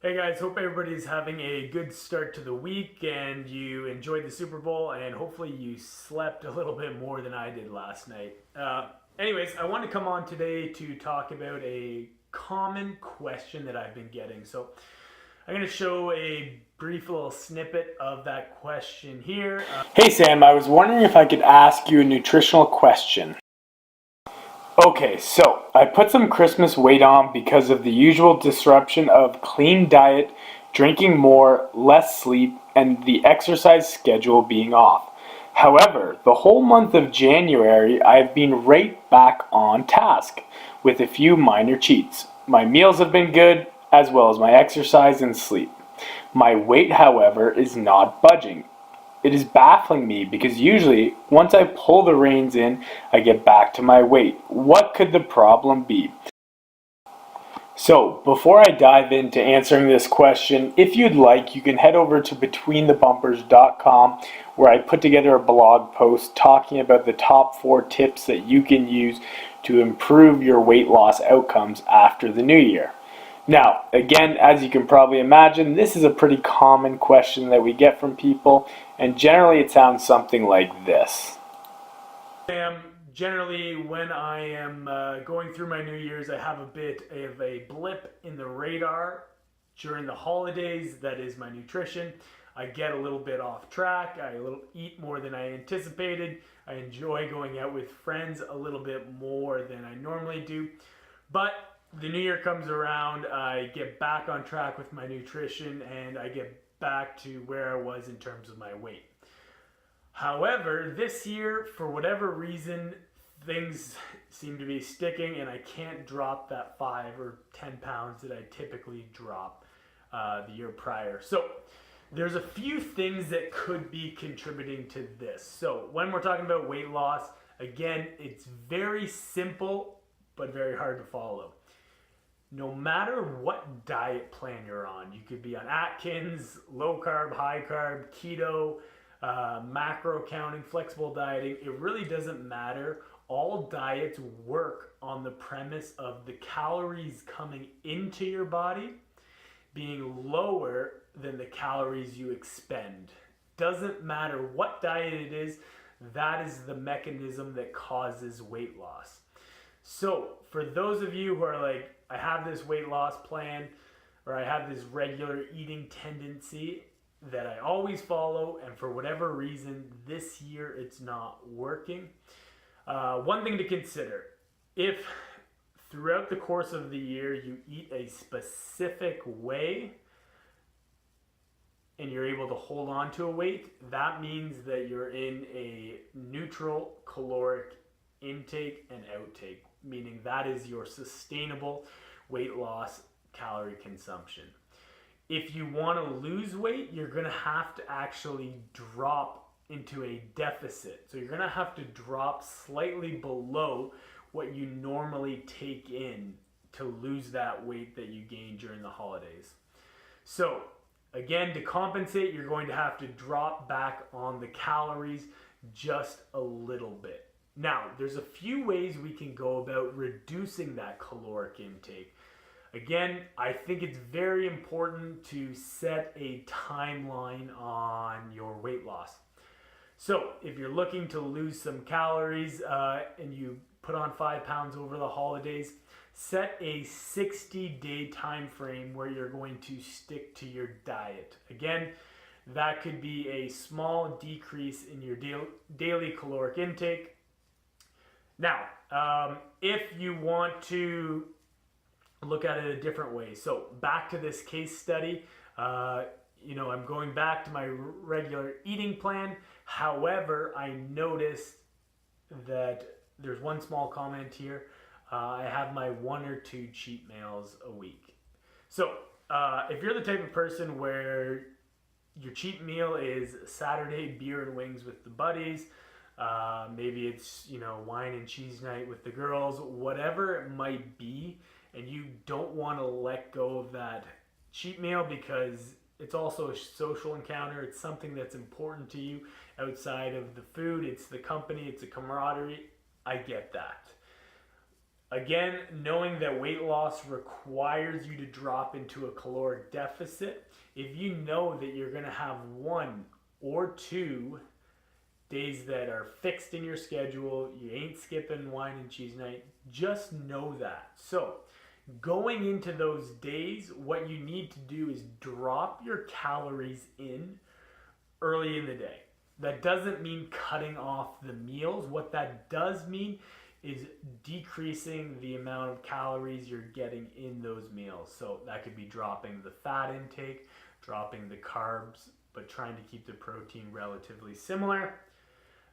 Hey guys, hope everybody's having a good start to the week and you enjoyed the Super Bowl and hopefully you slept a little bit more than I did last night. Anyways, I want to come on today to talk about a common question that I've been getting. So I'm going to show a brief little snippet of that question here. Hey Sam, I was wondering if I could ask you a nutritional question. Okay, so I put some Christmas weight on because of the usual disruption of clean diet, drinking more, less sleep, and the exercise schedule being off. However, the whole month of January, I've been right back on task with a few minor cheats. My meals have been good, as well as my exercise and sleep. My weight, however, is not budging. It is baffling me because usually, once I pull the reins in, I get back to my weight. What could the problem be? So, before I dive into answering this question, if you'd like, you can head over to betweenthebumpers.com where I put together a blog post talking about the top 4 tips that you can use to improve your weight loss outcomes after the new year. Now, again, as you can probably imagine, this is a pretty common question that we get from people, and generally it sounds something like this. Generally, when I am going through my New Year's, I have a bit of a blip in the radar during the holidays. That is my nutrition. I get a little bit off track. I eat more than I anticipated. I enjoy going out with friends a little bit more than I normally do. But the new year comes around, I get back on track with my nutrition and I get back to where I was in terms of my weight. However, this year, for whatever reason, things seem to be sticking and I can't drop that 5 or 10 pounds that I typically drop the year prior. So there's a few things that could be contributing to this. So when we're talking about weight loss, again, it's very simple but very hard to follow. No matter what diet plan you're on, you could be on Atkins, low carb, high carb, keto, macro counting, flexible dieting, it really doesn't matter. All diets work on the premise of the calories coming into your body being lower than the calories you expend. Doesn't matter what diet it is, that is the mechanism that causes weight loss. So, for those of you who are like, I have this weight loss plan, or I have this regular eating tendency that I always follow, and for whatever reason, this year it's not working. One thing to consider, if throughout the course of the year you eat a specific way and you're able to hold on to a weight, that means that you're in a neutral caloric intake and outtake, meaning that is your sustainable weight loss calorie consumption. If you want to lose weight, you're going to have to actually drop into a deficit. So you're going to have to drop slightly below what you normally take in to lose that weight that you gained during the holidays. So again, to compensate, you're going to have to drop back on the calories just a little bit. Now, there's a few ways we can go about reducing that caloric intake. Again, I think it's very important to set a timeline on your weight loss. So, if you're looking to lose some calories and you put on 5 pounds over the holidays, set a 60-day time frame where you're going to stick to your diet. Again, that could be a small decrease in your daily caloric intake. Now, if you want to look at it a different way, so back to this case study, I'm going back to my regular eating plan. However, I noticed that there's one small comment here. I have my 1 or 2 cheat meals a week. So if you're the type of person where your cheat meal is Saturday beer and wings with the buddies, maybe it's wine and cheese night with the girls, whatever it might be, and you don't want to let go of that cheat meal because it's also a social encounter. It's something that's important to you outside of the food. It's the company. It's the camaraderie. I get that. Again, knowing that weight loss requires you to drop into a caloric deficit, if you know that you're going to have 1 or 2 days that are fixed in your schedule, you ain't skipping wine and cheese night, just know that. So, going into those days, what you need to do is drop your calories in early in the day. That doesn't mean cutting off the meals. What that does mean is decreasing the amount of calories you're getting in those meals. So that could be dropping the fat intake, dropping the carbs, but trying to keep the protein relatively similar.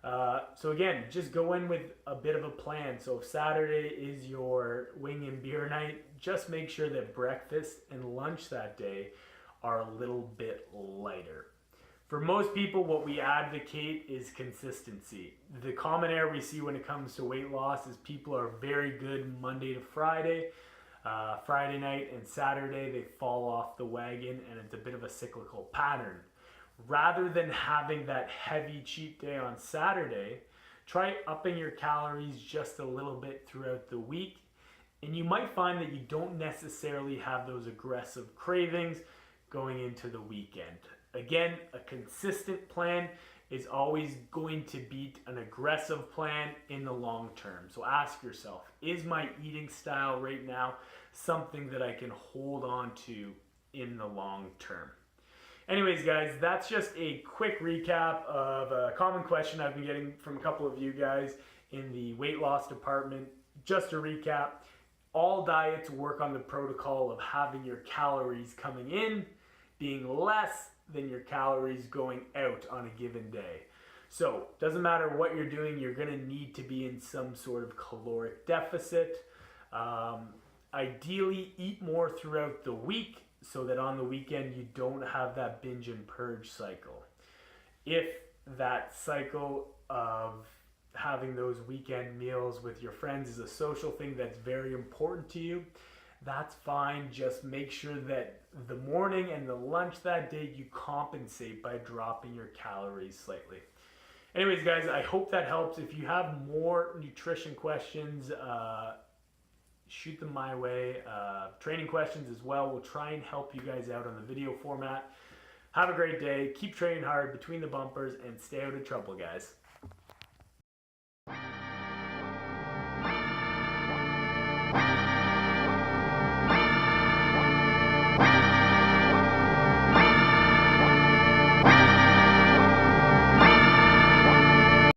So again, just go in with a bit of a plan. So if Saturday is your wing and beer night, just make sure that breakfast and lunch that day are a little bit lighter. For most people, what we advocate is consistency. The common error we see when it comes to weight loss is people are very good Monday to Friday. Friday night and Saturday, they fall off the wagon, and it's a bit of a cyclical pattern. Rather than having that heavy cheat day on Saturday, try upping your calories just a little bit throughout the week, and you might find that you don't necessarily have those aggressive cravings going into the weekend. Again, a consistent plan is always going to beat an aggressive plan in the long term. So ask yourself, is my eating style right now something that I can hold on to in the long term? Anyways, guys, that's just a quick recap of a common question I've been getting from a couple of you guys in the weight loss department. Just to recap, all diets work on the protocol of having your calories coming in being less than your calories going out on a given day. So, doesn't matter what you're doing, you're going to need to be in some sort of caloric deficit. Ideally, eat more throughout the week so that on the weekend you don't have that binge and purge cycle. If that cycle of having those weekend meals with your friends is a social thing that's very important to you, that's fine. Just make sure that the morning and the lunch that day you compensate by dropping your calories slightly. Anyways, guys, I hope that helps. If you have more nutrition questions, shoot them my way. Training questions as well. We'll try and help you guys out on the video format. Have a great day. Keep training hard between the bumpers and stay out of trouble, guys.